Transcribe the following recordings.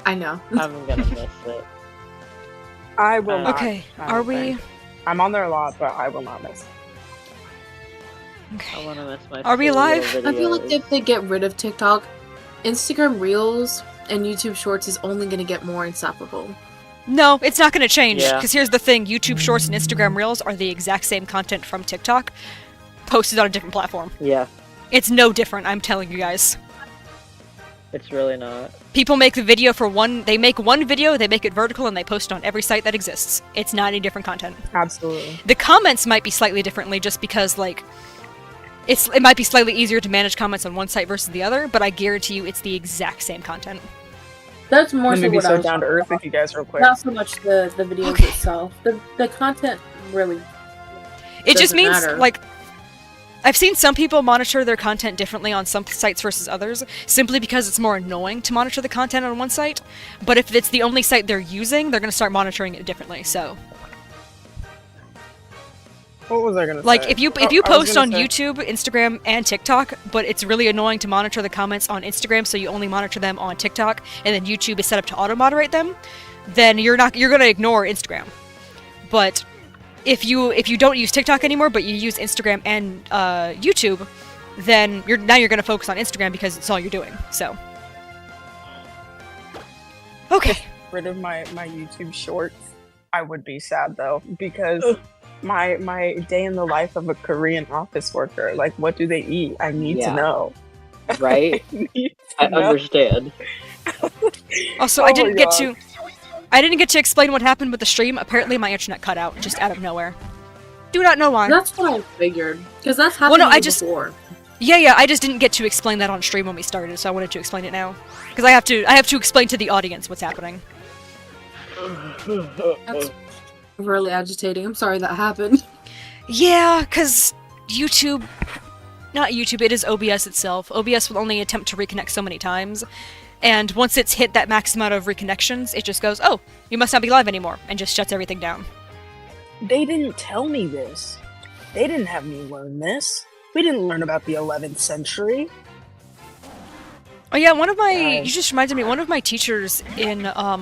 I know. I'm gonna miss it. I will not. Okay, I are don't we... think. I'm on there a lot, but I will not miss it. I Okay. wanna miss my Are we Theo live? I feel like videos. if they get rid of TikTok, Instagram Reels and YouTube Shorts is only gonna get more insufferable. No, it's not going to change, Yeah. because here's the thing, YouTube Shorts and Instagram Reels are the exact same content from TikTok, posted on a different platform. Yeah, It's no different, I'm telling you guys. it's really not. People make the video for they make one video, they make it vertical, and they post it on every site that exists. It's not any different content. Absolutely. The comments might be slightly differently, just because, like, it might be slightly easier to manage comments on one site versus the other, but I guarantee you it's the exact same content. That's more I'm so gonna be what I so was down to talking earth about. with you guys real quick. Not so much the videos Okay. itself. The content really. It just Doesn't means, matter. like, I've seen some people monitor their content differently on some sites versus others, simply because it's more annoying to monitor the content on one site, but if it's the only site they're using, they're going to start monitoring it differently, so... What was I gonna Like, say? if you I was post gonna on say- YouTube, Instagram, and TikTok, but it's really annoying to monitor the comments on Instagram, so you only monitor them on TikTok, and then YouTube is set up to auto-moderate them, then you're gonna ignore Instagram. But if you don't use TikTok anymore, but you use Instagram and YouTube, then you're gonna focus on Instagram because it's all you're doing. So, okay. rid of my YouTube Shorts, I would be sad though, because my day in the life of a Korean office worker, like what do they eat? I need Yeah. to know. Right? Need I to know. understand. Also, Oh I my didn't get God. I didn't get to explain what happened with the stream. Apparently, my internet cut out just out of nowhere. Do not know why. That's what I figured because that's Well, happened no, I just- before. Yeah, I just didn't get to explain that on stream when we started, so I wanted to explain it now. Because I have to explain to the audience what's happening. That's really agitating. I'm sorry that happened. Yeah, because YouTube... Not YouTube, it is OBS itself. OBS will only attempt to reconnect so many times, and once it's hit that max amount of reconnections, it just goes, oh, you must not be live anymore, and just shuts everything down. They didn't tell me this. They didn't have me learn this. We didn't learn about the 11th century. Oh yeah, one of my... Nice. You just reminded me, one of my teachers in, I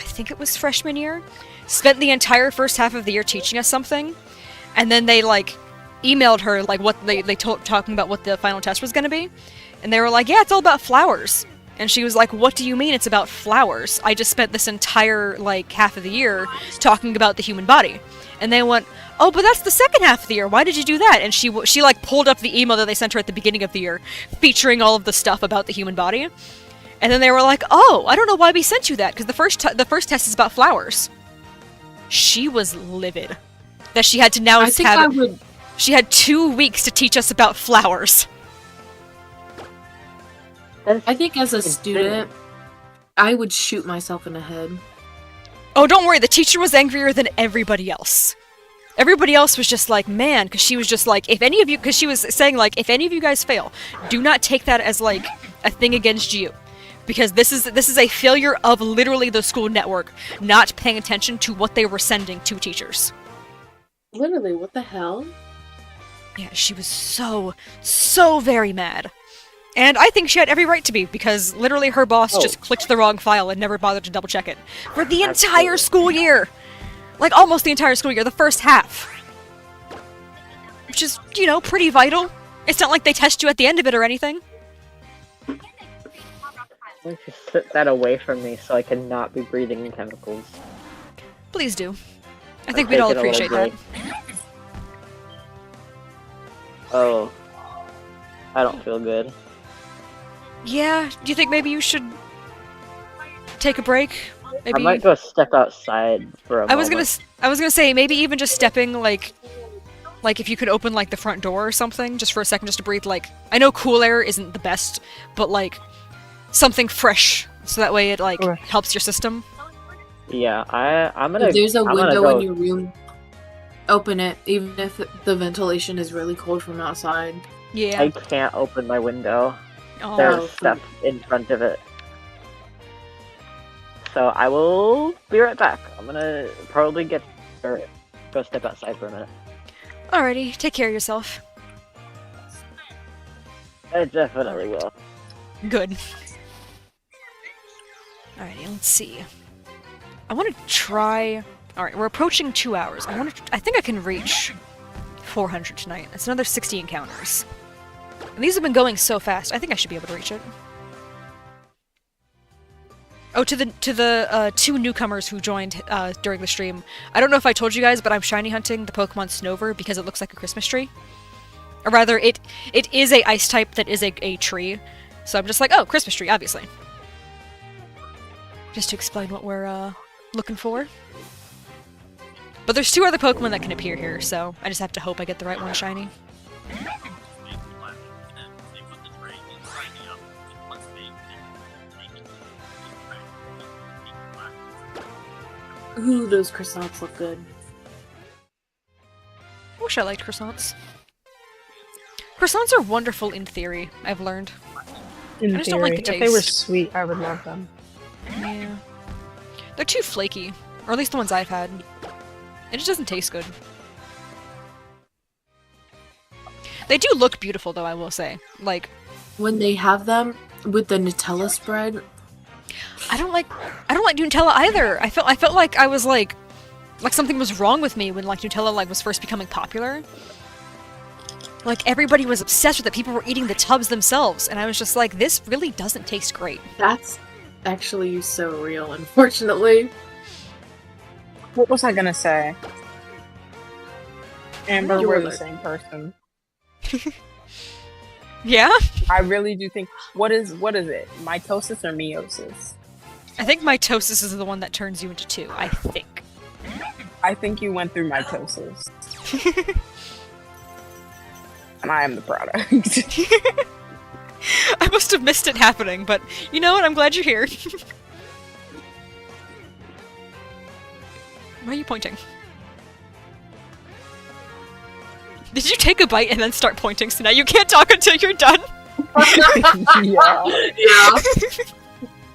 think it was freshman year, spent the entire first half of the year teaching us something, and then they, like, emailed her, like, what talking about what the final test was gonna be, and they were like, yeah, it's all about flowers. And she was like, what do you mean it's about flowers? I just spent this entire, like, half of the year talking about the human body. And they went, oh, but that's the second half of the year. Why did you do that? And she like pulled up the email that they sent her at the beginning of the year, featuring all of the stuff about the human body. And then they were like, oh, I don't know why we sent you that, because the first test is about flowers. She was livid that she had to now I think I would. She had 2 weeks to teach us about flowers. I think as a student, I would shoot myself in the head. Oh, don't worry, the teacher was angrier than everybody else. Everybody else was just like, man, because she was just like, if any of you, because she was saying, like, if any of you guys fail, do not take that as, like, a thing against you. Because this is a failure of literally the school network not paying attention to what they were sending to teachers. Literally, what the hell? Yeah, she was so very mad. And I think she had every right to be, because literally her boss just clicked the wrong file and never bothered to double check it. For the entire school year! Like, almost the entire school year, the first half. Which is, you know, pretty vital. It's not like they test you at the end of it or anything. Why don't you sit that away from me so I cannot be breathing chemicals? Please do. I think I'll we'd all take it a little appreciate that. break. Oh. I don't feel good. Yeah, do you think maybe you should take a break? Maybe I might go step outside for a I was moment. gonna say maybe even just stepping like if you could open like the front door or something just for a second just to breathe, like, I know cool air isn't the best, but like something fresh so that way it like helps your system. Yeah, I'm gonna. If there's a I'm gonna window go. in your room, open it, even if the ventilation is really cold from outside. Yeah. I can't open my window. Oh. There's stuff in front of it. So I will be right back. I'm gonna probably go step outside for a minute. Alrighty, take care of yourself. I definitely will. Good. Alrighty, let's see. I want to try... Alright, we're approaching 2 hours. I think I can reach 400 tonight. That's another 60 encounters. And these have been going so fast, I think I should be able to reach it. Oh, to the 2 newcomers who joined during the stream. I don't know if I told you guys, but I'm shiny hunting the Pokemon Snover because it looks like a Christmas tree. Or rather, it is a ice type that is a tree. So I'm just like, oh, Christmas tree, obviously. Just to explain what we're looking for. But there's 2 other Pokemon that can appear here, so I just have to hope I get the right one shiny. Ooh, those croissants look good. I wish I liked croissants. Croissants are wonderful in theory, I've learned. In I just theory, don't like the if they were taste. sweet, I would love them. Yeah. They're too flaky. Or at least the ones I've had. It just doesn't taste good. They do look beautiful though, I will say. Like, When they have them with the Nutella spread, I don't like Nutella either. I felt like I was like something was wrong with me when like Nutella like was first becoming popular. Like everybody was obsessed with it. People were eating the tubs themselves, and I was just like, this really doesn't taste great. that's actually so real, unfortunately. What was I gonna say? Amber, You we're were the like- same person. Yeah? I really do think. What is it? Mitosis or meiosis? I think mitosis is the one that turns you into 2, I think. I think you went through mitosis. And I am the product. I must have missed it happening, but you know what? I'm glad you're here. Why are you pointing? Did you take a bite and then start pointing, so now you can't talk until you're done? Yeah. Yeah.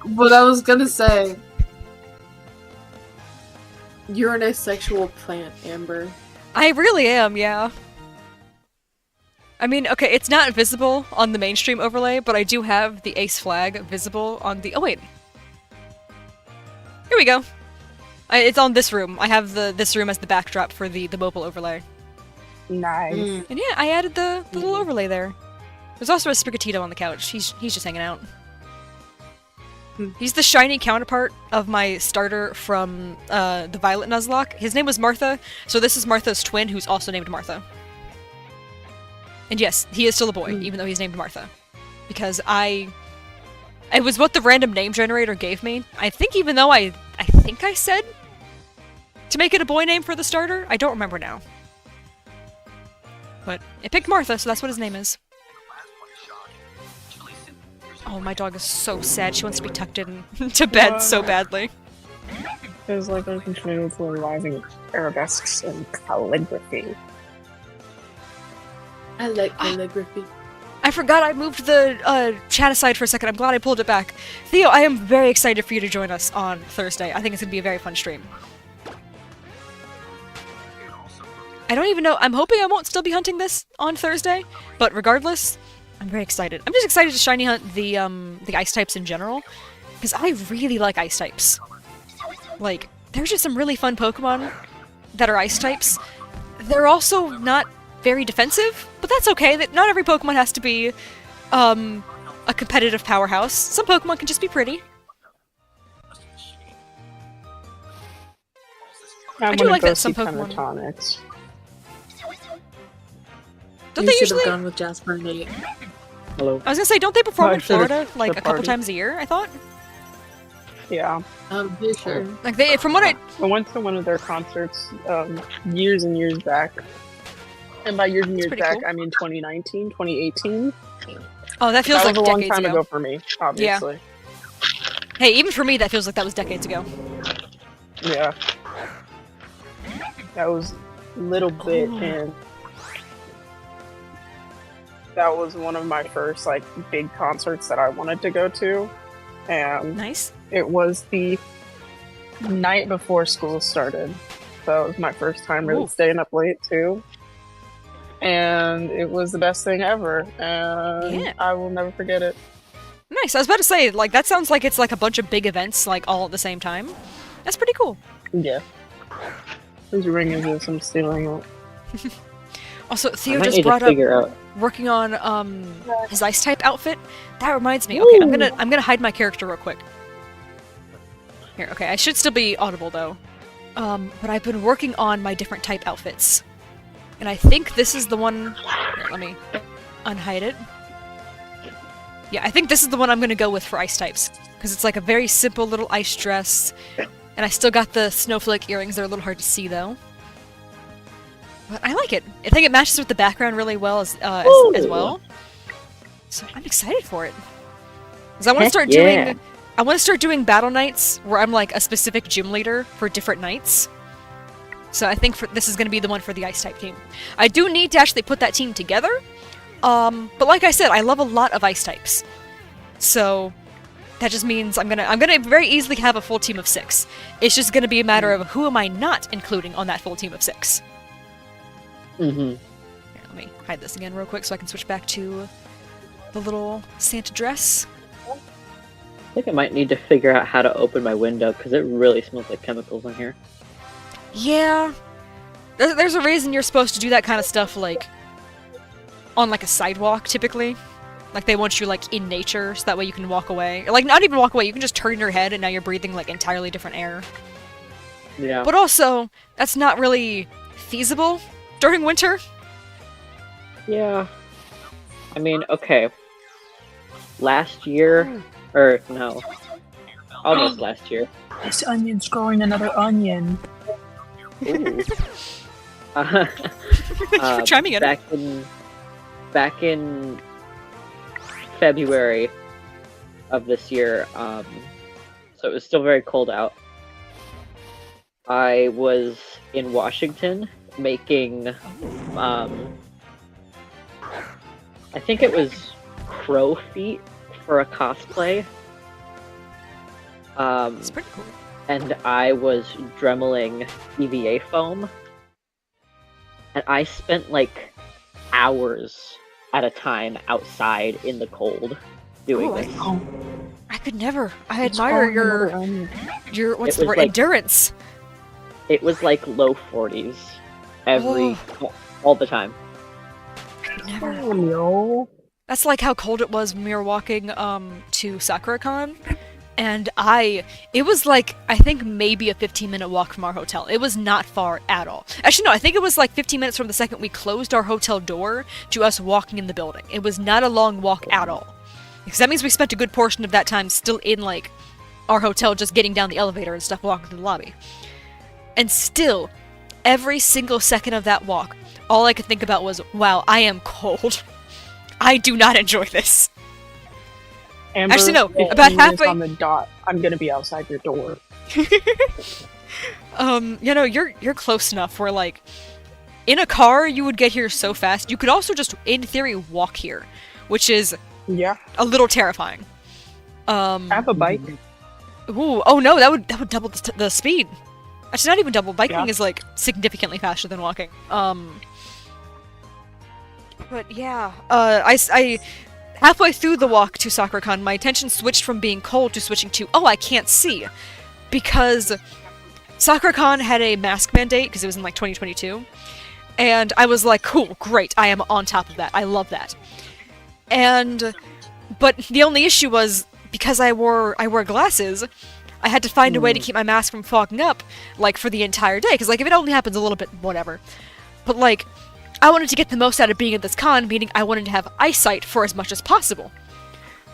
But I was gonna say, you're an asexual plant, Amber. I really am, yeah. I mean, okay, it's not visible on the mainstream overlay, but I do have the ace flag visible on the- oh wait. Here we go. It's on this room. I have this room as the backdrop for the mobile overlay. Nice. Mm. And yeah, I added the little overlay there. There's also a Sprigatito on the couch. He's just hanging out. He's the shiny counterpart of my starter from the Violet Nuzlocke. His name was Martha, so this is Martha's twin, who's also named Martha. And yes, he is still a boy, even though he's named Martha. Because it was what the random name generator gave me. I think even though I think I said to make it a boy name for the starter, I don't remember now. But it picked Martha, so that's what his name is. Oh, my dog is so sad. She wants to be tucked in to bed so badly. Feels like I'm continuing to revising arabesques and calligraphy. I like calligraphy. I forgot I moved the chat aside for a second. I'm glad I pulled it back. Theo, I am very excited for you to join us on Thursday. I think it's going to be a very fun stream. I don't even know. I'm hoping I won't still be hunting this on Thursday, but regardless, I'm very excited. I'm just excited to shiny hunt the ice types in general, because I really like ice types. Like, there's just some really fun Pokemon that are ice types. They're also not very defensive, but that's okay. That not every Pokemon has to be a competitive powerhouse. Some Pokemon can just be pretty. I do like that some Pokemon- Pentatonics. Don't You they should have usually? gone with Jasper and Nate. Hello. I was gonna say, don't they perform Oh, in so the- Florida like the a couple party. times a year? I thought. Yeah. Yeah, sure. Like they, from what I, I went to one of their concerts years and years back. And by years and years pretty back, cool. I mean 2019, 2018. oh, that feels That like was a long decades time ago. ago for me, obviously. Hey, even for me, that feels like that was decades ago. Yeah. That was a little bit Oh. in. That was one of my first like big concerts that I wanted to go to. And Nice. it was the night before school started. So it was my first time really Ooh. staying up late too. And it was the best thing ever. And Yeah. I will never forget it. Nice. I was about to say, like, that sounds like it's like a bunch of big events, like, all at the same time. That's pretty cool. Yeah. Whose ring is this? I'm stealing it. Also, I Theo might just need to brought up figure out. working on his ice type outfit. That reminds me. Okay, I'm gonna hide my character real quick. Here, okay, I should still be audible though. But I've been working on my different type outfits. And I think this is the one. Here, let me unhide it. Yeah, I think this is the one I'm gonna go with for ice types. Because it's like a very simple little ice dress. And I still got the snowflake earrings. They're a little hard to see though. But I like it. I think it matches with the background really well as well. So I'm excited for it. Because I want to start doing. I want to start doing battle nights where I'm like a specific gym leader for different nights. So I think this is going to be the one for the ice type team. I do need to actually put that team together. But like I said, I love a lot of ice types. So that just means I'm gonna very easily have a full team of 6. It's just gonna be a matter of who am I not including on that full team of 6. Mm-hmm. Here, let me hide this again real quick so I can switch back to the little Santa dress. I think I might need to figure out how to open my window because it really smells like chemicals in here. Yeah. There's a reason you're supposed to do that kind of stuff, like, on, like, a sidewalk, typically. Like, they want you, like, in nature, so that way you can walk away. Like, not even walk away, you can just turn your head and now you're breathing, like, entirely different air. Yeah. But also, that's not really feasible during winter. Yeah. I mean, okay. Last year, or no, almost last year. This onion's growing another onion. Ooh. For chiming in. Back in February of this year, so it was still very cold out. I was in Washington making, I think it was crow feet for a cosplay. It's pretty cool. And I was dremeling EVA foam. And I spent like hours at a time outside in the cold doing this. I could never. I admire your what's the word? Like, endurance. It was like low 40s all the time. I could never. Oh, no. That's like how cold it was when we were walking to SakuraCon. And it was like, I think maybe a 15-minute walk from our hotel. It was not far at all. Actually, no, I think it was like 15 minutes from the second we closed our hotel door to us walking in the building. It was not a long walk at all. Because that means we spent a good portion of that time still in, like, our hotel, just getting down the elevator and stuff, walking to the lobby. And still, every single second of that walk, all I could think about was, wow, I am cold. I do not enjoy this. Amber, actually, no, about halfway on the dot. I'm gonna be outside your door. You know, you're close enough where, like, in a car you would get here so fast. You could also just, in theory, walk here, which is a little terrifying. I have a bike. Ooh, oh no, that would double the speed. Actually, not even double. Biking is like significantly faster than walking. But yeah, I halfway through the walk to SakuraCon, my attention switched from being cold to switching to, oh, I can't see. Because SakuraCon had a mask mandate, because it was in, like, 2022. And I was like, cool, great, I am on top of that. I love that. But the only issue was, because I wore glasses, I had to find a way to keep my mask from fogging up, like, for the entire day. Because, like, if it only happens a little bit, whatever. But, like, I wanted to get the most out of being at this con, meaning I wanted to have eyesight for as much as possible.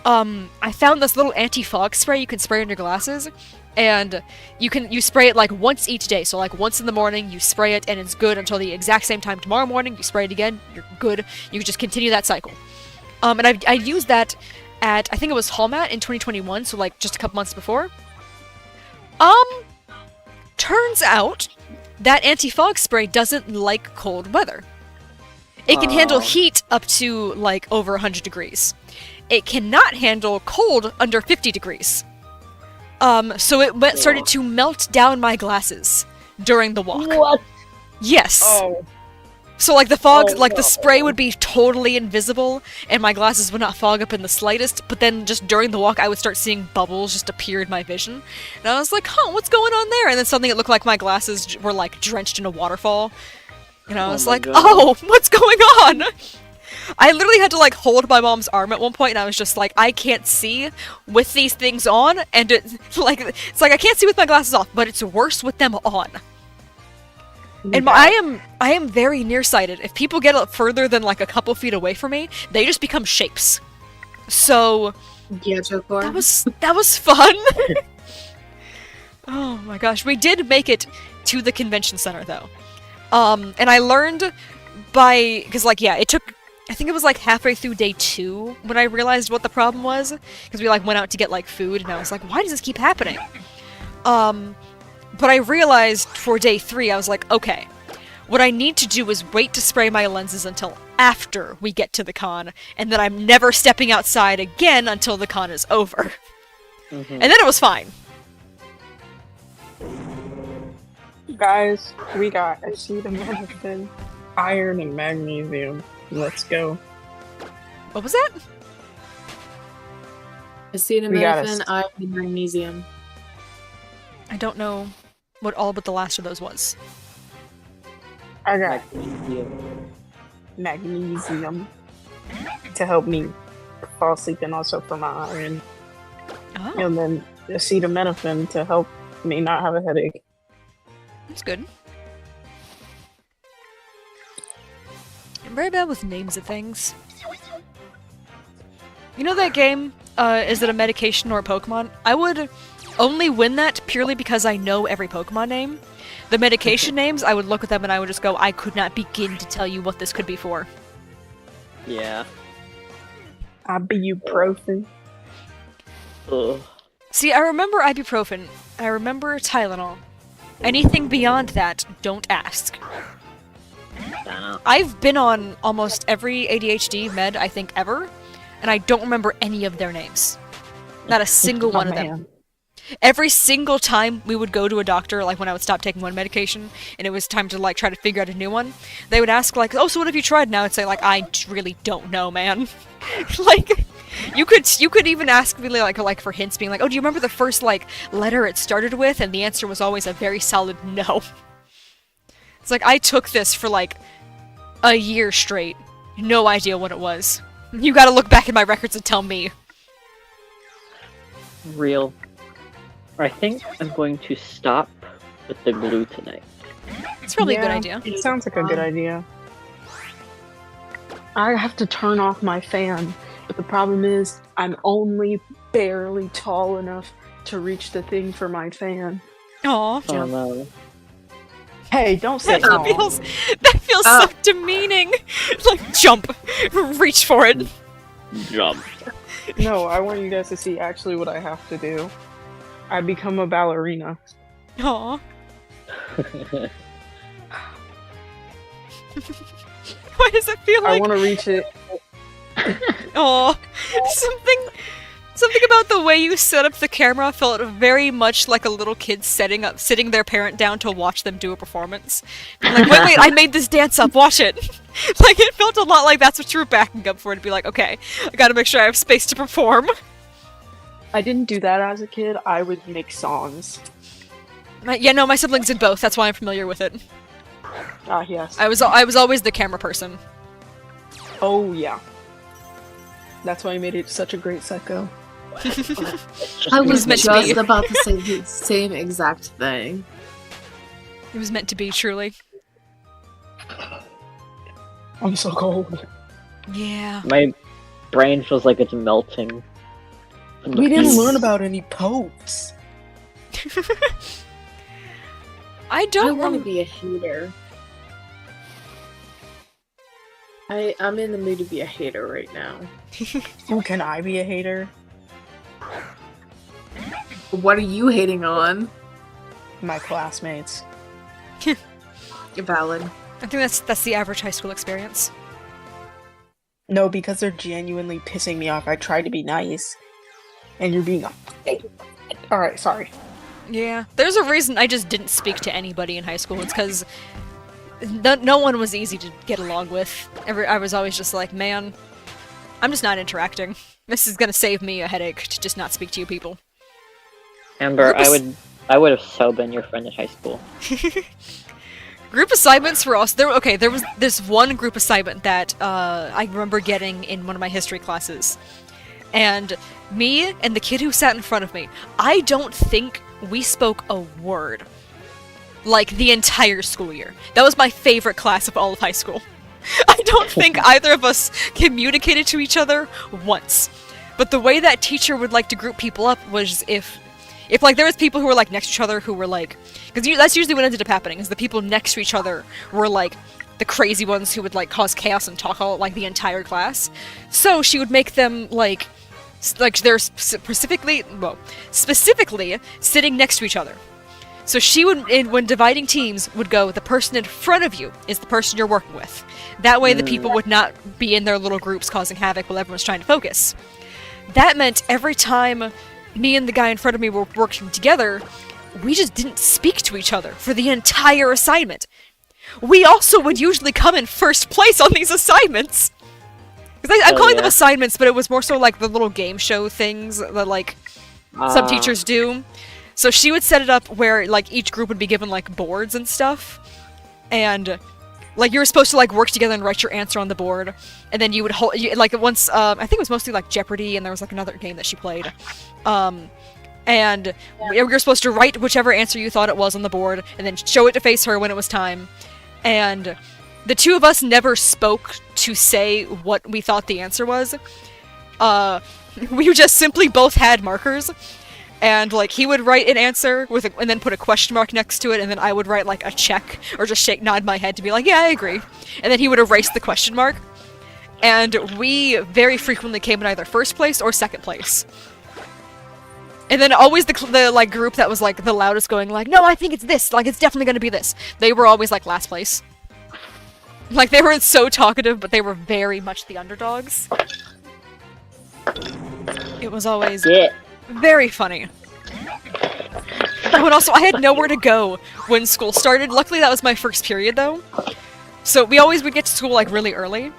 I found this little anti-fog spray you can spray on your glasses, and you spray it like once each day. So like once in the morning, you spray it, and it's good until the exact same time tomorrow morning. You spray it again, you're good. You can just continue that cycle. And I used that at, I think it was Hallmat in 2021, so like just a couple months before. Turns out that anti-fog spray doesn't like cold weather. It can handle heat up to, like, over 100 degrees. It cannot handle cold under 50 degrees. So it started to melt down my glasses during the walk. What? Yes. Oh. So like the fog, Oh, like the no. spray would be totally invisible, and my glasses would not fog up in the slightest. But then just during the walk, I would start seeing bubbles just appear in my vision, and I was like, "Huh, what's going on there?" And then suddenly it looked like my glasses were like drenched in a waterfall, and I Oh was my like, God. "Oh, what's going on?" I literally had to like hold my mom's arm at one point, and I was just like, "I can't see with these things on," and it's like I can't see with my glasses off, but it's worse with them on. And I am very nearsighted. If people get up further than like a couple feet away from me, they just become shapes. So Yeah, Jokor. that was fun. Oh my gosh, we did make it to the convention center though. And I learned because like yeah, it took, I think it was like halfway through day 2 when I realized what the problem was, because we like went out to get like food, and I was like, why does this keep happening? But I realized for day 3, I was like, okay, what I need to do is wait to spray my lenses until after we get to the con, and then I'm never stepping outside again until the con is over. Mhm. And then it was fine. Guys, we got acetaminophen, iron, and magnesium. Let's go. What was that? Acetaminophen, iron, and magnesium. I don't know what all but the last of those was. I got Magnesium. magnesium to help me fall asleep and also for my iron. Oh, And then acetaminophen to help me not have a headache. that's good. I'm very bad with names of things. You know that game, is it a medication or a Pokemon? I would only win that purely because I know every Pokemon name. The medication names, I would look at them and I would just go, I could not begin to tell you what this could be for. Yeah. Ibuprofen. Ugh. See, I remember ibuprofen. I remember Tylenol. Anything beyond that, don't ask. Nah. I've been on almost every ADHD med, I think, ever, and I don't remember any of their names. Not a single one of them. Every single time we would go to a doctor, like when I would stop taking one medication, and it was time to like try to figure out a new one, they would ask like, "Oh, so what have you tried now?" I'd say like, "I really don't know, man." Like, you could even ask me like for hints, being like, "Oh, do you remember the first like letter it started with?" And the answer was always a very solid no. It's like I took this for like a year straight, no idea what it was. You got to look back in my records and tell me. Real. I think I'm going to stop with the glue tonight. It's probably a good idea. It sounds like a good idea. I have to turn off my fan, but the problem is I'm only barely tall enough to reach the thing for my fan. Aw. Oh no. Hey, don't say That no. feels so demeaning. Like, jump. Reach for it. Jump. No, I want you guys to see actually what I have to do. I become a ballerina. Aw. Why does it feel I like... want to reach it. Aw. Something about the way you set up the camera felt very much like a little kid sitting their parent down to watch them do a performance. Being like, wait, I made this dance up, watch it. Like, it felt a lot like that's what you were backing up for, to be like, okay, I gotta make sure I have space to perform. I didn't do that as a kid. I would make songs. Yeah, no, my siblings did both, that's why I'm familiar with it. Ah, yes. I was always the camera person. Oh, yeah. That's why I made it such a great psycho. I was meant to be. just about to say the same exact thing. It was meant to be, truly. I'm so cold. Yeah. My brain feels like it's melting. We didn't learn about any popes. I I don't want to want be a hater. I'm in the mood to be a hater right now. Oh, can I be a hater? What are you hating on? My classmates. Valid. I think that's the average high school experience. No, because they're genuinely pissing me off. I try to be nice. And you're being Alright, sorry. Yeah. There's a reason I just didn't speak to anybody in high school. It's because no one was easy to get along with. I was always just like, man, I'm just not interacting. This is gonna save me a headache to just not speak to you people. Amber, I would have so been your friend in high school. Group assignments were also there. Okay, there was this one group assignment that I remember getting in one of my history classes, and me and the kid who sat in front of me, I don't think we spoke a word. Like, the entire school year. That was my favorite class of all of high school. I don't think either of us communicated to each other once. But the way that teacher would like to group people up was if like there was people who were like next to each other who were like, because that's usually what ended up happening, is the people next to each other were like the crazy ones who would like cause chaos and talk all like the entire class. So she would make them like they're specifically sitting next to each other. So she would, when dividing teams, would go, the person in front of you is the person you're working with. That way the people would not be in their little groups causing havoc while everyone's trying to focus. That meant every time me and the guy in front of me were working together, we just didn't speak to each other for the entire assignment. We also would usually come in first place on these assignments. Because I'm calling them assignments, but it was more so like the little game show things that like some teachers do. So she would set it up where, like, each group would be given, like, boards and stuff. And, like, you were supposed to, like, work together and write your answer on the board. And then you would hold, like, once, I think it was mostly, like, Jeopardy, and there was, like, another game that she played. And you were supposed to write whichever answer you thought it was on the board, and then show it to face her when it was time. And the two of us never spoke to say what we thought the answer was. We just simply both had markers. And, like, he would write an answer and then put a question mark next to it, and then I would write, like, a check, or just nod my head to be like, yeah, I agree. And then he would erase the question mark. And we very frequently came in either first place or second place. And then always the like, group that was, like, the loudest going, like, no, I think it's this, like, it's definitely gonna be this. They were always, like, last place. Like, they weren't so talkative, but they were very much the underdogs. It was always... Yeah. Very funny. Oh, and also, I had nowhere to go when school started. Luckily, that was my first period, though. So we always would get to school, like, really early.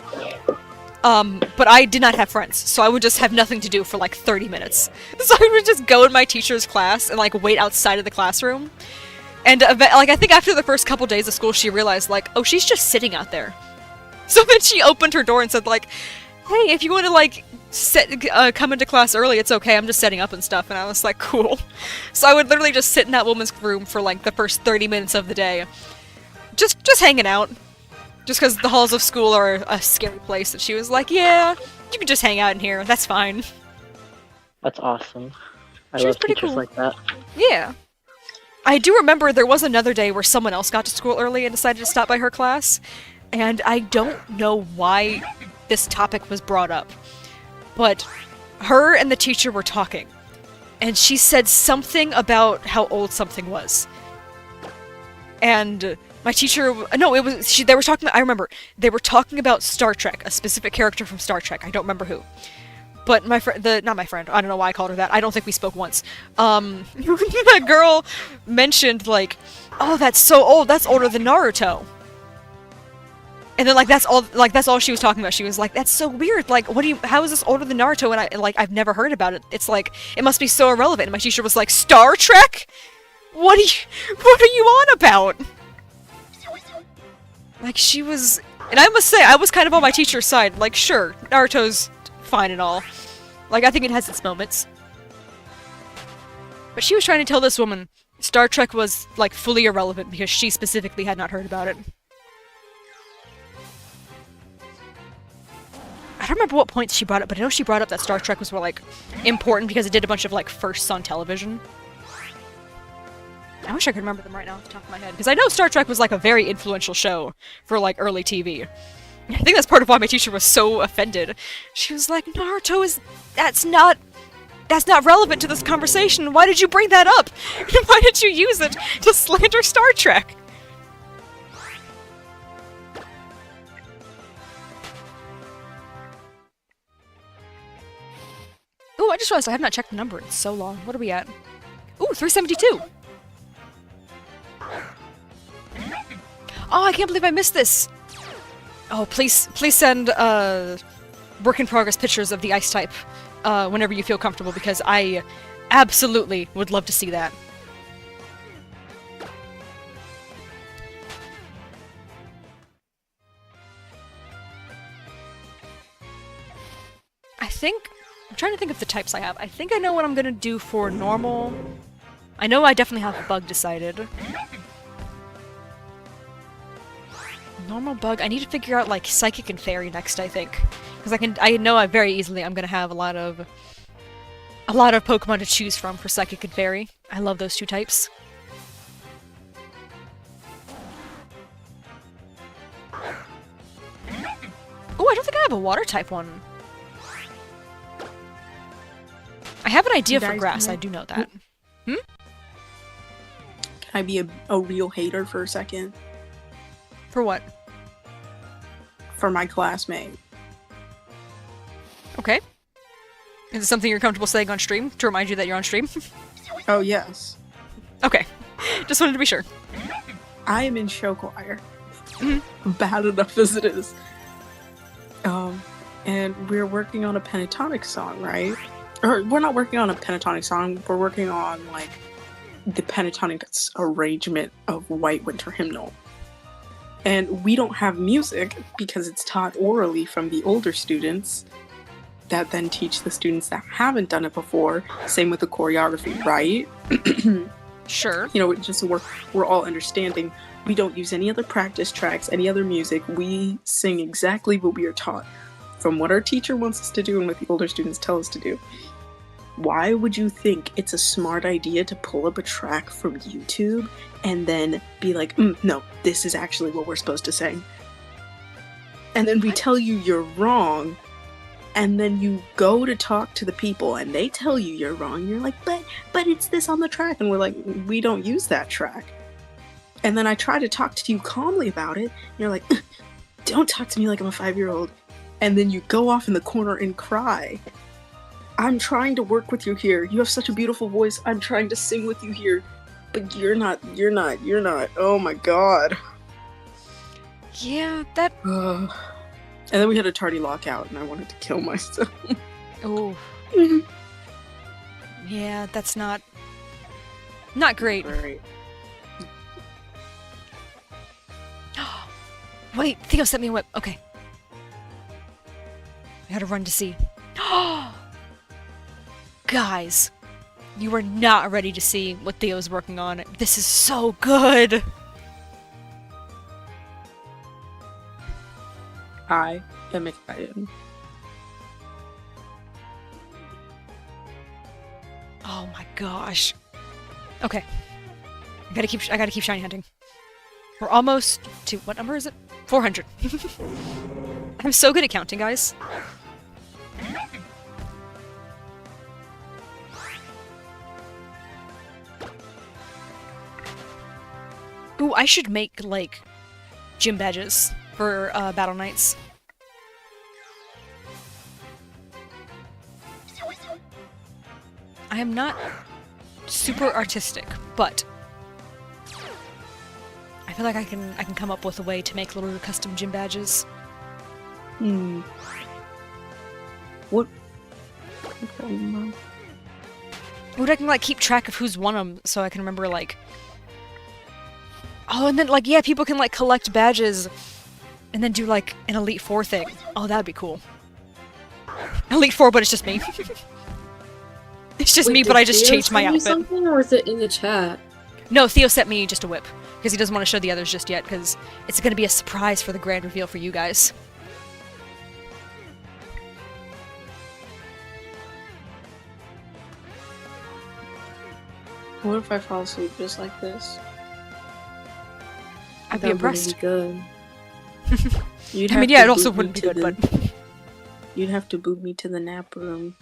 But I did not have friends, so I would just have nothing to do for, like, 30 minutes. So I would just go in my teacher's class and, like, wait outside of the classroom. And, like, I think after the first couple days of school, she realized, like, oh, she's just sitting out there. So then she opened her door and said, like, hey, if you want to, like, come into class early, it's okay, I'm just setting up and stuff. And I was like, cool. So I would literally just sit in that woman's room for, like, the first 30 minutes of the day. Just hanging out. Just because the halls of school are a scary place. And she was like, yeah, you can just hang out in here, that's fine. That's awesome. I love teachers cool. like that. Yeah. I do remember there was another day where someone else got to school early and decided to stop by her class. And I don't know why this topic was brought up. But her and the teacher were talking, and she said something about how old something was. And my teacher, no, it was, they were talking, I remember, they were talking about Star Trek, a specific character from Star Trek, I don't remember who. But my friend, not my friend, I don't know why I called her that, I don't think we spoke once. The girl mentioned, like, oh, that's so old, that's older than Naruto. And then, like, that's all she was talking about. She was like, that's so weird. Like, how is this older than Naruto? And I've never heard about it. It's like, it must be so irrelevant. And my teacher was like, Star Trek? What are you on about? Like, she was, and I must say, I was kind of on my teacher's side. Like, sure, Naruto's fine and all. Like, I think it has its moments. But she was trying to tell this woman Star Trek was, like, fully irrelevant because she specifically had not heard about it. I don't remember what points she brought up, but I know she brought up that Star Trek was, like, important because it did a bunch of, like, firsts on television. I wish I could remember them right now off the top of my head, because I know Star Trek was, like, a very influential show for, like, early TV. I think that's part of why my teacher was so offended. She was like, Naruto is... That's not relevant to this conversation. Why did you bring that up? Why did you use it to slander Star Trek? Ooh, I just realized I have not checked the number in so long. What are we at? Ooh, 372! Oh, I can't believe I missed this! Oh, please send, work in progress pictures of the ice type, whenever you feel comfortable, because I absolutely would love to see that. I'm trying to think of the types I have. I think I know what I'm gonna do for normal. I know I definitely have bug decided. Normal bug. I need to figure out like psychic and fairy next, I think. Because I know very easily I'm gonna have a lot of Pokemon to choose from for psychic and fairy. I love those two types. Oh, I don't think I have a water type one. I have an idea for grass, I do know that. Can I be a real hater for a second? For what? For my classmate. Okay. Is it something you're comfortable saying on stream, to remind you that you're on stream? Oh, yes. Okay. Just wanted to be sure. I am in show choir. Bad enough as it is. And we're working on a pentatonic song, right? Or we're not working on a pentatonic song, we're working on, like, the pentatonic arrangement of White Winter Hymnal. And we don't have music because it's taught orally from the older students that then teach the students that haven't done it before. Same with the choreography, right? Sure. You know, we're all understanding. We don't use any other practice tracks, any other music. We sing exactly what we are taught from what our teacher wants us to do and what the older students tell us to do. Why would you think it's a smart idea to pull up a track from YouTube and then be like, no, this is actually what we're supposed to sing? And then we tell you you're wrong, and then you go to talk to the people and they tell you you're wrong. You're like, but it's this on the track. And we're like, we don't use that track. And then I try to talk to you calmly about it. And you're like, don't talk to me like I'm a 5-year-old. And then you go off in the corner and cry. I'm trying to work with you here. You have such a beautiful voice. I'm trying to sing with you here. But you're not. Oh my god. Yeah, that... And then we had a tardy lockout and I wanted to kill myself. Oh. Yeah, that's not great. Right. Wait, Theo sent me a whip. Okay. I gotta run to see. Guys, you are not ready to see what Theo's working on. This is so good! I am excited. Oh my gosh. Okay. I gotta keep shiny hunting. We're almost to, what number is it? 400. I'm so good at counting, guys. Ooh, I should make, like, gym badges for, Battle Knights. I am not super artistic, but I feel like I can come up with a way to make little custom gym badges. What? Would I can, like, keep track of who's won them, so I can remember, like... Oh, and then, like, yeah, people can, like, collect badges and then do, like, an Elite Four thing. Oh, that'd be cool. Elite Four, but it's just me. It's just me, but I just changed my outfit. Something, or was it in the chat? No, Theo sent me just a whip, because he doesn't want to show the others just yet, because it's going to be a surprise for the grand reveal for you guys. What if I fall asleep just like this? I'd be impressed. Wouldn't be good. I mean, yeah, it also wouldn't be good, but... You'd have to boot me to the nap room.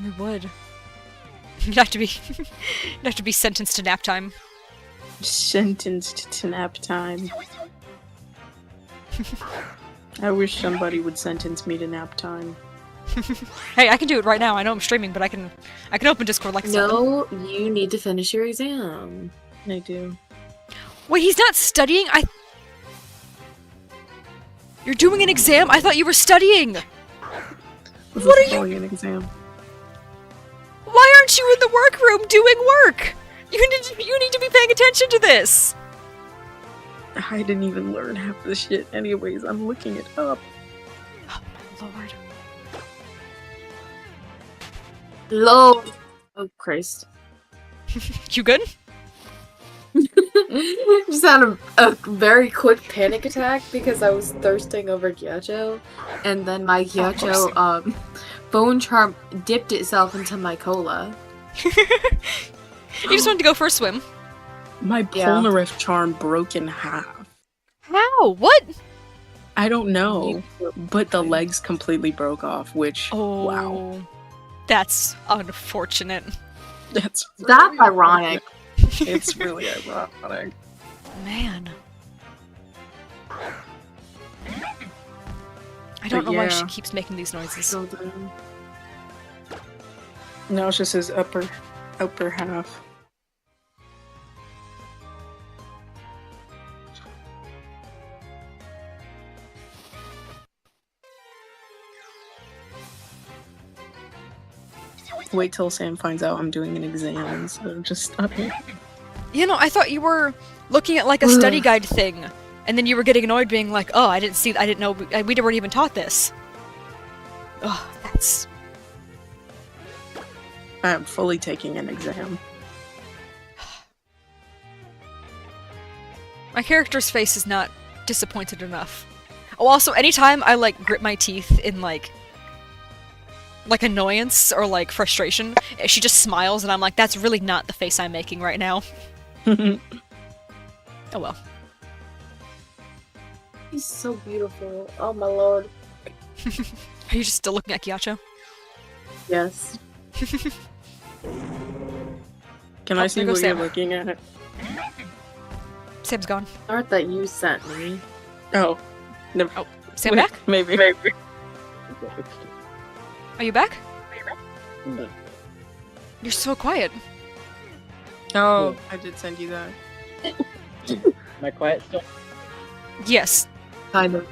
You would. You'd have to be... You'd have to be sentenced to nap time. Sentenced to nap time. I wish somebody would sentence me to nap time. Hey, I can do it right now. I know I'm streaming, but I can open Discord like it's No, you need to finish your exam. I do. Wait, he's not studying? You're doing an exam? I thought you were studying! This What is are you- only an exam. Why aren't you in the workroom doing work? You need to be paying attention to this! I didn't even learn half the shit anyways. I'm looking it up. Oh my lord. Lord. Oh, Christ. You good? Just had a very quick panic attack because I was thirsting over Gyacho, and then my Gyacho bone charm dipped itself into my cola. You just wanted to go for a swim. My Yeah. Polnareff charm broke in half. How? What? I don't know, but the legs completely broke off, which, Oh, wow. that's unfortunate. That's ironic. It's really ironic. Man. I don't But know why she yeah. keeps making these noises. So dumb. Now it's just his upper half. Wait till Sam finds out I'm doing an exam instead of just studying. You know, I thought you were looking at like a study guide thing, and then you were getting annoyed being like, oh, I didn't know, we weren't even taught this. Oh, that's... I am fully taking an exam. My character's face is not disappointed enough. Oh, also, anytime I, like, grit my teeth in, like annoyance or, like, frustration, she just smiles, and I'm like, that's really not the face I'm making right now. Oh well. He's so beautiful. Oh my lord. Are you just still looking at Gyacho? Yes. Can Oh, I see there goes what you're Sam. looking at? Sam's gone. Art that you sent me. Oh. Never. Oh, Sam Wait, back? Maybe. Are you back? No. You're so quiet. Oh, I did send you that. Am I quiet still? Yes. Kind of.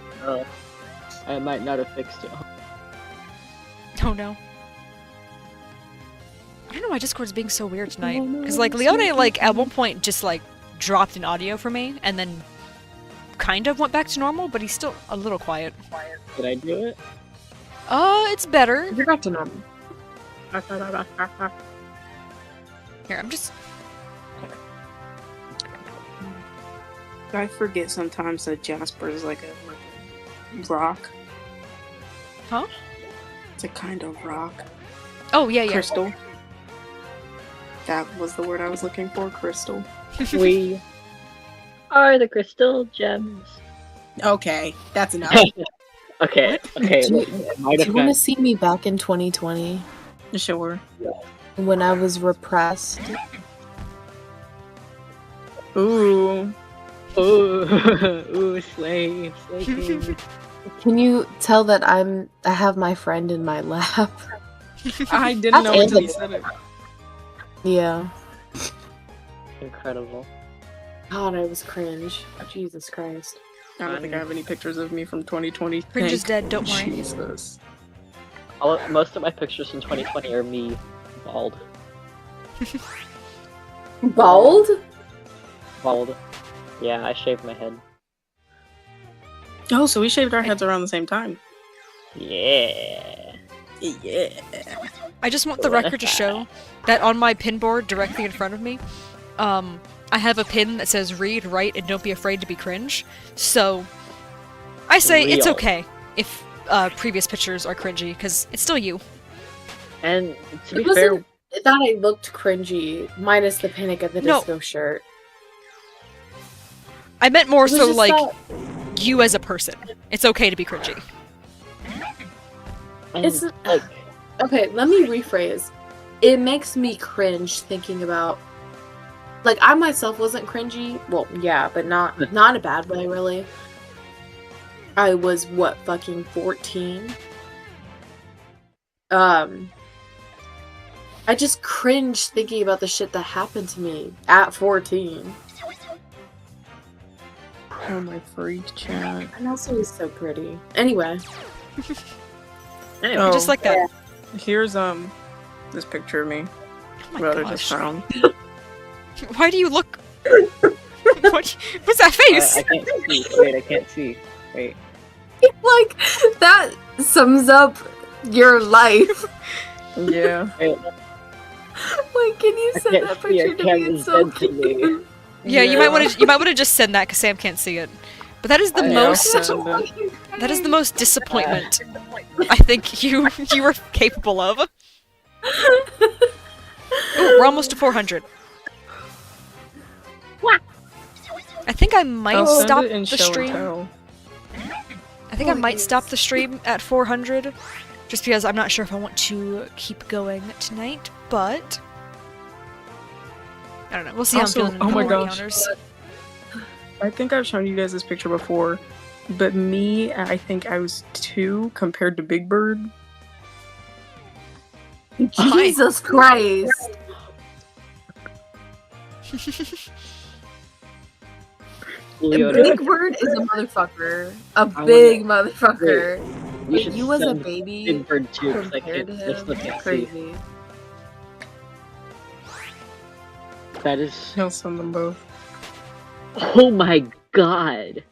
I might not have fixed it. Oh no. I don't know why Discord's being so weird tonight. Because, like, Leone, like, at one point just, like, dropped an audio for me, and then kind of went back to normal, but he's still a little quiet. Did I do it? It's better. You're back to normal. Here, I'm just... I forget sometimes that Jasper is like a rock. Huh? It's a kind of rock. Oh, yeah, yeah. Crystal. That was the word I was looking for, crystal. We are the crystal gems. Okay, that's enough. Okay, okay. Do you- look, my Do you want to defense. see me back in 2020 Sure. when I was repressed? Ooh. Ooh, ooh, slay king. Can you tell that I have my friend in my lap? I didn't know That's until you said it. Yeah. Incredible. God, I was cringe. Jesus Christ. I don't think I have any pictures of me from 2020. Cringe is Thank dead, don't worry. Jesus. Most of my pictures from 2020 are me bald. Bald? Bald. Yeah, I shaved my head. Oh, so we shaved our heads around the same time. Yeah. Yeah. I just want the record to show that on my pin board directly in front of me, I have a pin that says read, write, and don't be afraid to be cringe. So, I say it's Real. okay if previous pictures are cringy, because it's still you. And to be It fair, wasn't that I looked cringy, minus the Panic at the No. Disco shirt. I meant more It was so just like that- you as a person. It's okay to be cringy. and, It's- like, Okay, let me rephrase. It makes me cringe thinking about, like, I myself wasn't cringy. Well, yeah, but not in a bad way, really. I was what, fucking 14. I just cringe thinking about the shit that happened to me at 14. Oh, my freak chat. And also he's so pretty. Anyway. Anyway, Oh. Just like that. Here's this picture of me. Oh my Brother just gosh. found. Why do you look? What's that face? I can't see. Wait, I can't see. Wait. Like, that sums up your life. Yeah. Wait. Like, can you I send can't that see, picture our to me? camera's It's so dead to me. cute. Yeah, you might want to just send that because Sam can't see it. But that is the I know. most. That is the most disappointment I think you were capable of. Ooh, we're almost to 400. I think I might I'll send stop it in the show and stream. tell. I think I might stop the stream at 400, just because I'm not sure if I want to keep going tonight. But I don't know. We'll see Also, how I'm feeling in a oh my couple more gosh. encounters. I think I've shown you guys this picture before, but me, I think I was 2 compared to Big Bird. Jesus Christ. Leota, Big Bird is a motherfucker. A I big motherfucker. you If should you was a send baby Big Bird too, because I compared can't. to I him, still can't see. crazy. That is. He'll send them both. Oh my god.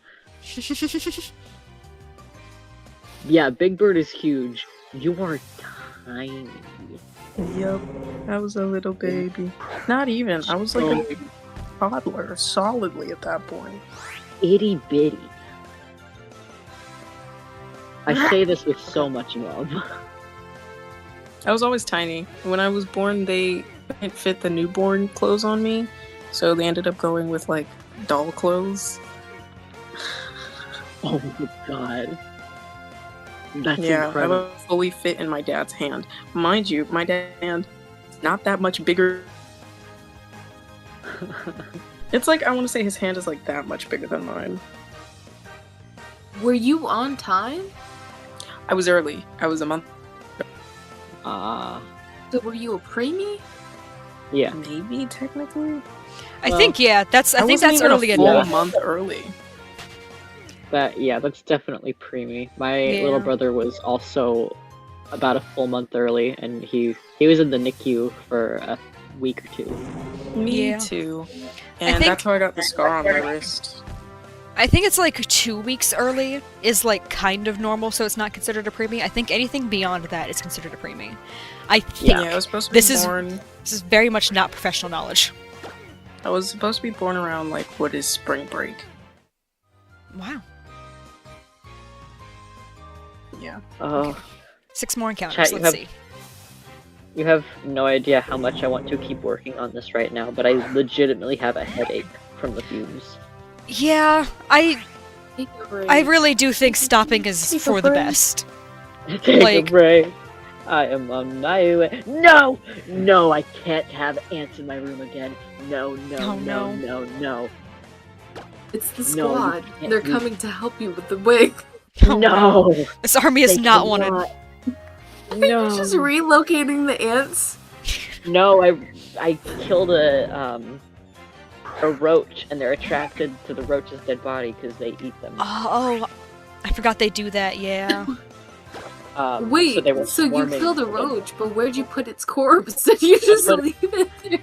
Yeah, Big Bird is huge. You are tiny. Yep. I was a little baby. Not even. I was like a toddler, solidly at that point. Itty bitty. I say this with so much love. I was always tiny. When I was born, they didn't fit the newborn clothes on me, so they ended up going with like doll clothes. Oh my god. That's Yeah, I incredible. would fully fit in my dad's hand. Mind you, my dad's hand is not that much bigger. It's like, I want to say his hand is like that much bigger than mine. Were you on time? I was early. I was a month, Ah, So were you a preemie? yeah. maybe technically. I think yeah, I think wasn't that's even early a full enough. month early. That's definitely preemie. My Yeah. little brother was also about a full month early, and he was in the NICU for a week or 2. Me Yeah. too. I And think- that's how I got the scar on my wrist. I think it's like 2 weeks early is like kind of normal, so it's not considered a preemie. I think anything beyond that is considered a preemie. I think Yeah, I was supposed to be This is- born. this is very much not professional knowledge. I was supposed to be born around like what is spring break. Wow, Yeah. Oh, 6 more encounters. Chat, you Let's have- see. you have no idea how much I want to keep working on this right now, but I legitimately have a headache from the fumes. Yeah, I Take a break. really do think stopping is Take a for the break. best. Take Like- a break. I am on my way. No! No, I can't have ants in my room again. No, no, Oh, no, no. no, no. It's the No, you squad. can't They're do- coming to help you with the wig. Oh, No! This army is They not wanted. cannot. You're No. just relocating the ants. No, I killed a roach, and they're attracted to the roach's dead body because they eat them. Oh, I forgot they do that. Yeah. Wait, so they were so you swarming killed a them. roach, but where'd you put its corpse? Did you just But- leave it there?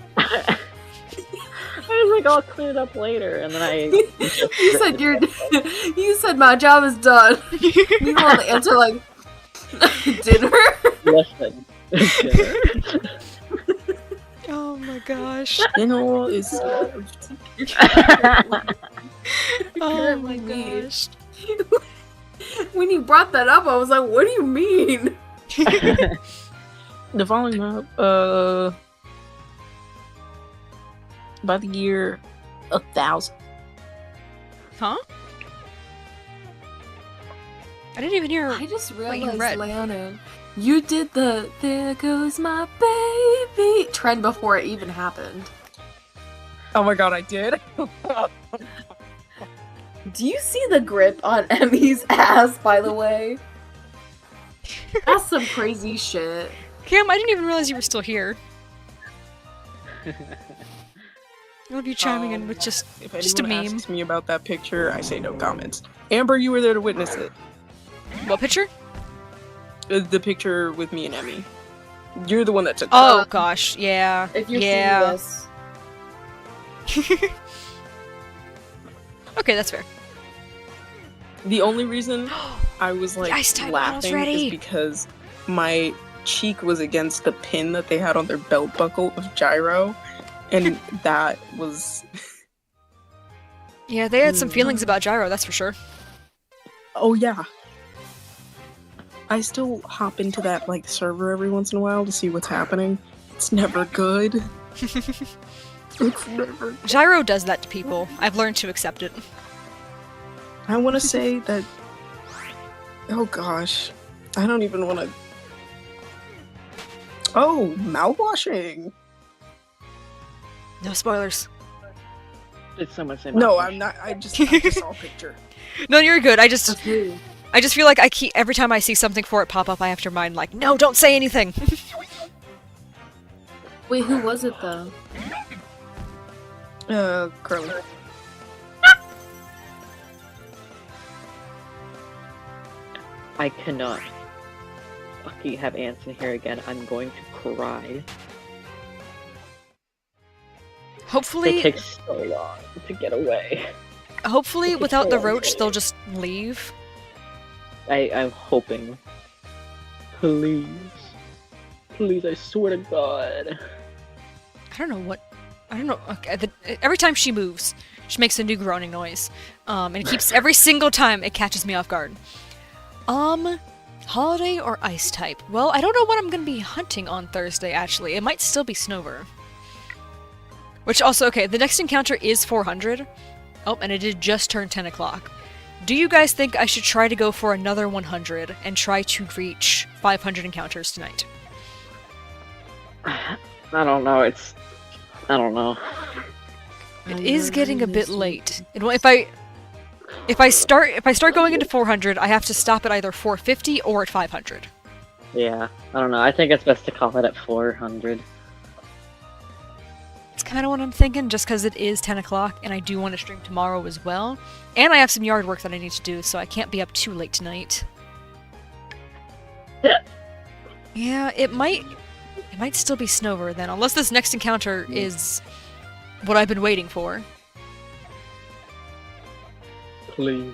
I was like, I'll clean it up later, and then I. You said you said my job is done. Meanwhile, the ants are like, dinner? Listen. Oh my gosh. Dinner is Oh my Me. gosh. When you brought that up, I was like, what do you mean? the following map. By the year 1000. Huh? I didn't even hear. I just you realized, read. Leona, you did the "There Goes My Baby" trend before it even happened. Oh my god, I did. Do you see the grip on Emmy's ass, by the way? That's some crazy shit. Cam, I didn't even realize you were still here. It'll be chiming in with just If a anyone meme. asks me about that picture, I say no comments. Amber, you were there to witness it. What picture? The picture with me and Emmy. You're the one that took it. Oh gosh, yeah. If you're yeah. seeing this, Okay, that's fair. The only reason I was like ice type model's laughing ready. is because my cheek was against the pin that they had on their belt buckle of Gyro, and that was. Yeah, they had some feelings about Gyro, that's for sure. Oh yeah. I still hop into that like server every once in a while to see what's happening. It's never good. It's never. Gyro does that to people. I've learned to accept it. I want to say that. Oh gosh, I don't even want to. Oh, mouthwashing. No spoilers. Did someone say No, mouthwash? I'm not. I just saw a picture. No, you're good. I just okay. feel like every time I see something for it pop up, I have to remind like, no, don't say anything. Wait, who was it though? Curly. I cannot fucking have ants in here again. I'm going to cry. Hopefully, It takes so long to get away. hopefully without the roach, they'll just leave. I'm hoping. Please. Please, I swear to God. I don't know. Okay, every time she moves, she makes a new groaning noise. And it keeps every single time it catches me off guard. Holiday or ice type? Well, I don't know what I'm gonna be hunting on Thursday, actually. It might still be Snover. Which also, okay, the next encounter is 400. Oh, and it did just turn 10 o'clock. Do you guys think I should try to go for another 100 and try to reach 500 encounters tonight? I don't know, I don't know. It is getting a bit late. If I start going into 400, I have to stop at either 450 or at 500. Yeah, I don't know. I think it's best to call it at 400. It's kind of what I'm thinking, just because it is 10 o'clock, and I do want to stream tomorrow as well. And I have some yard work that I need to do, so I can't be up too late tonight. Yeah, it might still be Snover then, unless this next encounter is what I've been waiting for. Please.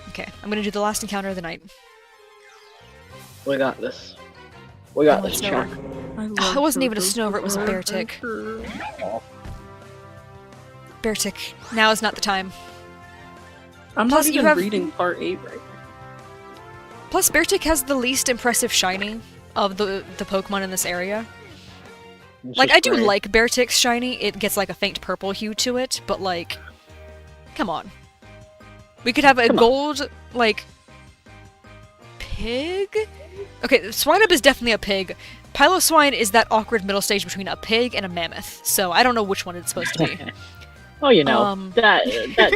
Okay, I'm gonna do the last encounter of the night. We got this. We got Oh, this, it's Chuck. It wasn't even a Snover, it was a bear tick. Bear tick. Now is not the time. I'm Plus, not you even have- reading part 8 right now. Plus, Beartick has the least impressive shiny of the Pokemon in this area. It's Like, just I do great. like Beartick's shiny. It gets like a faint purple hue to it, but like, come on. We could have a Come on. gold, like, pig? Okay, Swinub is definitely a pig. Piloswine is that awkward middle stage between a pig and a mammoth, so I don't know which one it's supposed to be. Oh, you know, Um. that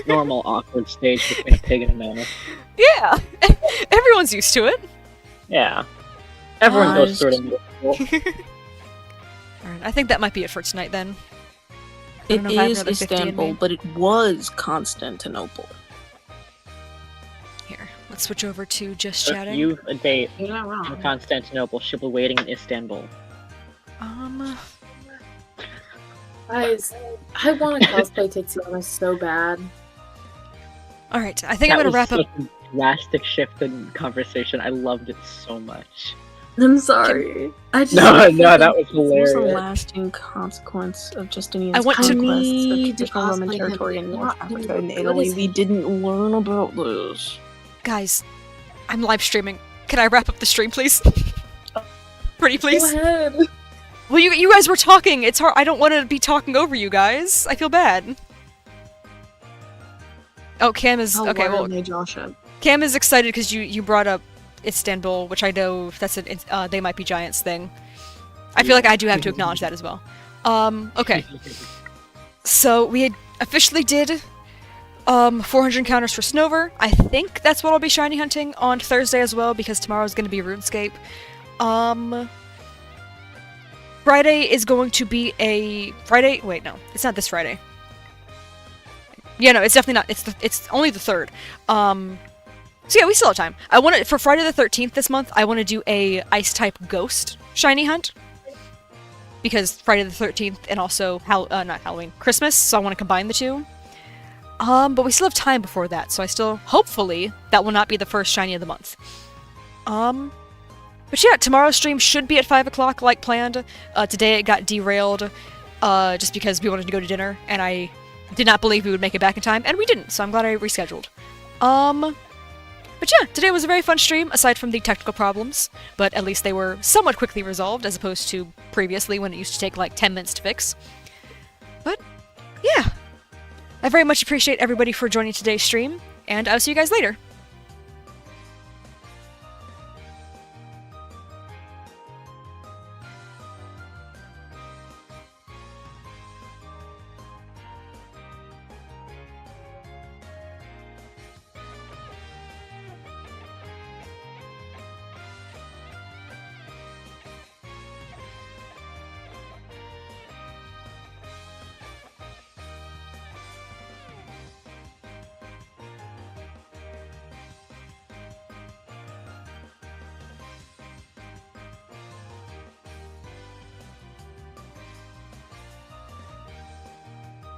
normal awkward stage between a pig and a mammoth. Yeah! Everyone's used to it. Yeah. Everyone goes Nice. through it in middle school. Alright, I think that might be it for tonight then. I It don't know if I have is another 50 in Istanbul, me. but it was Constantinople. Here, let's switch over to just If chatting. you a date You're not in wrong. Constantinople, she'll be waiting in Istanbul. Guys, I want to cosplay Tiziana so bad. Alright, I think I'm gonna wrap up. Such a drastic shift in conversation. I loved it so much. I'm sorry. I just No, that was There's a hilarious. lasting consequence of Justinian's I want to- conquests of need to traditional Roman cosplay him. territory in North Not doing Africa and as good Italy. as We him. didn't learn about this. Guys, I'm live streaming. Can I wrap up the stream, please? Pretty Go please? ahead. Well, you guys were talking. It's hard. I don't want to be talking over you guys. I feel bad. Oh, Cam is Oh, okay. where Well, am I, Joshua? Cam is excited because you brought up Istanbul, which I know that's they might be giants thing. I feel like I do have to acknowledge that as well. Okay. So we had officially did 400 encounters for Snover. I think that's what I'll be shiny hunting on Thursday as well because tomorrow's going to be RuneScape. Friday is going to be a Friday. Wait, no, it's not this Friday. Yeah, no, it's definitely not. It's only the 3rd. So yeah, we still have time. I want to, for Friday the 13th this month, I want to do a ice type ghost shiny hunt. Because Friday the 13th and also not Halloween, Christmas, so I want to combine the two. But we still have time before that, so I still, hopefully, that will not be the first shiny of the month. But yeah, tomorrow's stream should be at 5 o'clock like planned. Today it got derailed, just because we wanted to go to dinner, and I did not believe we would make it back in time, and we didn't, so I'm glad I rescheduled. But yeah, today was a very fun stream, aside from the technical problems, but at least they were somewhat quickly resolved, as opposed to previously when it used to take like 10 minutes to fix. But yeah, I very much appreciate everybody for joining today's stream, and I'll see you guys later.